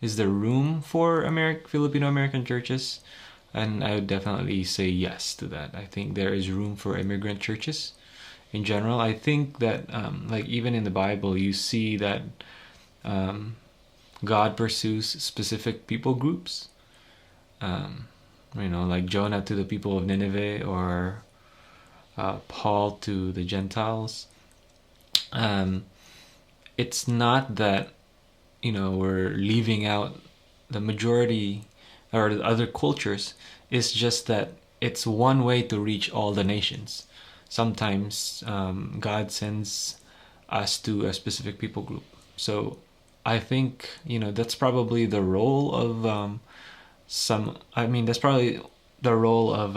is there room for Filipino American churches? And I would definitely say yes to that. I think there is room for immigrant churches in general. I think that like even in the Bible, you see that um, God pursues specific people groups. Um, like Jonah to the people of Nineveh, or Paul to the Gentiles. Um, it's not that we're leaving out the majority or the other cultures. It's just that it's one way to reach all the nations. Sometimes God sends us to a specific people group. So I think that's probably the role of some. I mean, that's probably the role of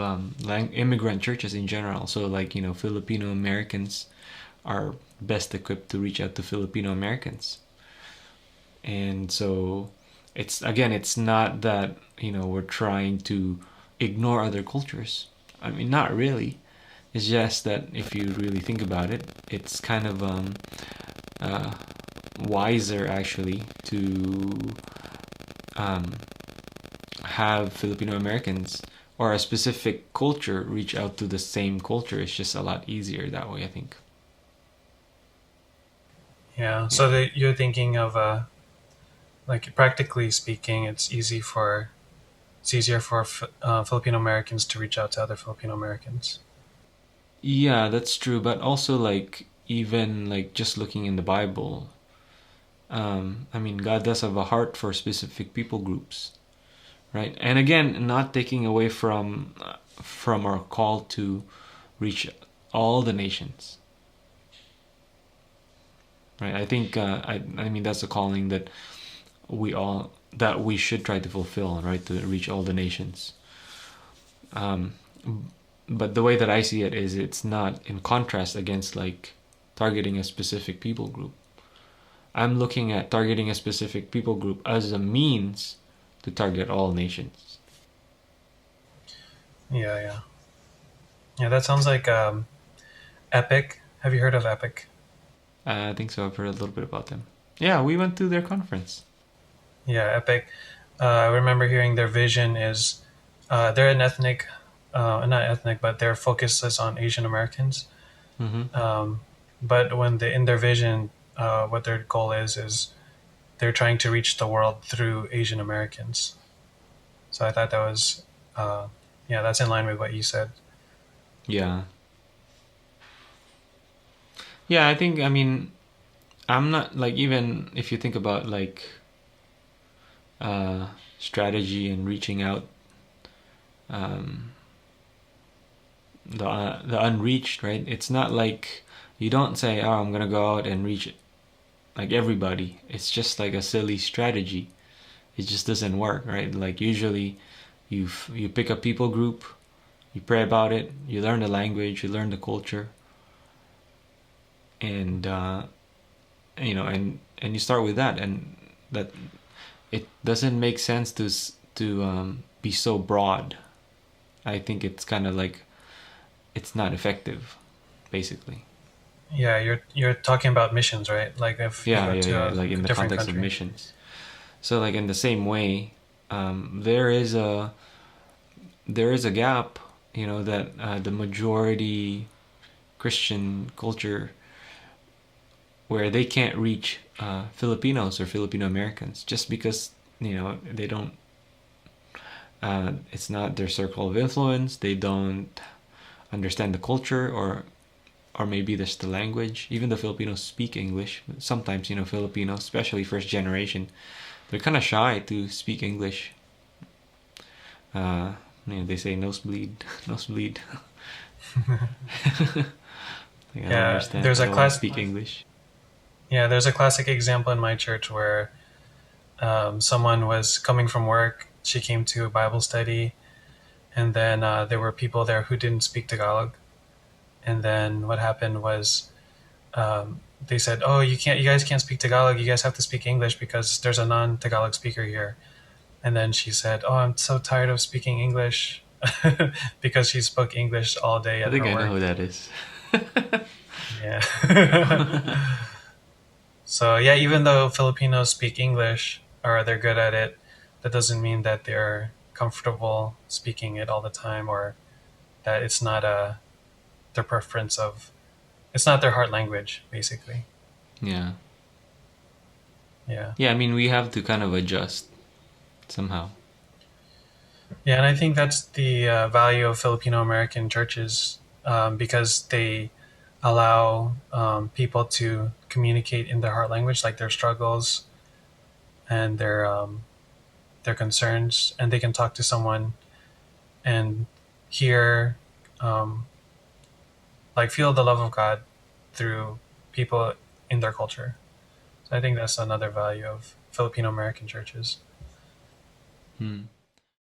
immigrant churches in general. So like Filipino Americans are best equipped to reach out to Filipino Americans. And so it's not that we're trying to ignore other cultures. I mean, not really. It's just that if you really think about it, it's kind of uh, wiser actually to um, have Filipino Americans or a specific culture reach out to the same culture. It's just a lot easier that way, I think. Yeah. Yeah. So you're thinking of like practically speaking, it's easier for Filipino Americans to reach out to other Filipino Americans. Yeah, that's true. But also, like, even like just looking in the Bible, I mean, God does have a heart for specific people groups, right? And again, not taking away from our call to reach all the nations, right? I think I mean that's a calling that we should try to fulfill, right? To reach all the nations. Um, but the way that I see it is it's not in contrast against like targeting a specific people group. I'm looking at targeting a specific people group as a means to target all nations. Yeah, yeah, yeah. That sounds like Epic. Have you heard of Epic? I think so. I've heard a little bit about them. Yeah, we went to their conference. Yeah, Epic. I remember hearing their vision is they're an ethnic, not ethnic, but their focus is on Asian Americans. Mm-hmm. Um, but when they in their vision, what their goal is they're trying to reach the world through Asian Americans. So I thought that was, yeah, that's in line with what you said. Yeah, yeah. I think. I mean, I'm not like even if you think about like uh, strategy and reaching out, um, the unreached, right? It's not like you don't say, "Oh, I'm gonna go out and reach like everybody." It's just like a silly strategy. It just doesn't work, right? Like usually, you pick a people group, you pray about it, you learn the language, you learn the culture, and and you start with that, and that it doesn't make sense to be so broad. I think it's kind of like it's not effective, basically. Yeah, you're talking about missions, right? Like if you Yeah, go yeah, to yeah. a Like in the different context of country. missions. So like in the same way, there is a gap, that the majority Christian culture where they can't reach Filipinos or Filipino Americans just because they don't. It's not their circle of influence. They don't understand the culture, or maybe there's the language. Even the Filipinos speak English. Sometimes Filipinos, especially first generation, they're kind of shy to speak English. Uh, they say nosebleed, nosebleed. Like, I don't Yeah, understand. I don't want to speak English. there's a classic example in my church where someone was coming from work. She came to a Bible study, and then there were people there who didn't speak Tagalog. And then what happened was they said, "Oh, you guys can't speak Tagalog. You guys have to speak English because there's a non-Tagalog speaker here." And then she said, "Oh, I'm so tired of speaking English," because she spoke English all day I at think her I know work. who that is. Yeah. So yeah, even though Filipinos speak English, or they're good at it, that doesn't mean that they're comfortable speaking it all the time, or that it's not their preference of, it's not their heart language, basically. Yeah. Yeah. Yeah, I mean, we have to kind of adjust somehow. Yeah, and I think that's the value of Filipino American churches, because they allow people to communicate in their heart language, like their struggles and their concerns, and they can talk to someone and hear, um, like feel the love of God through people in their culture. So I think that's another value of Filipino American churches. Hmm.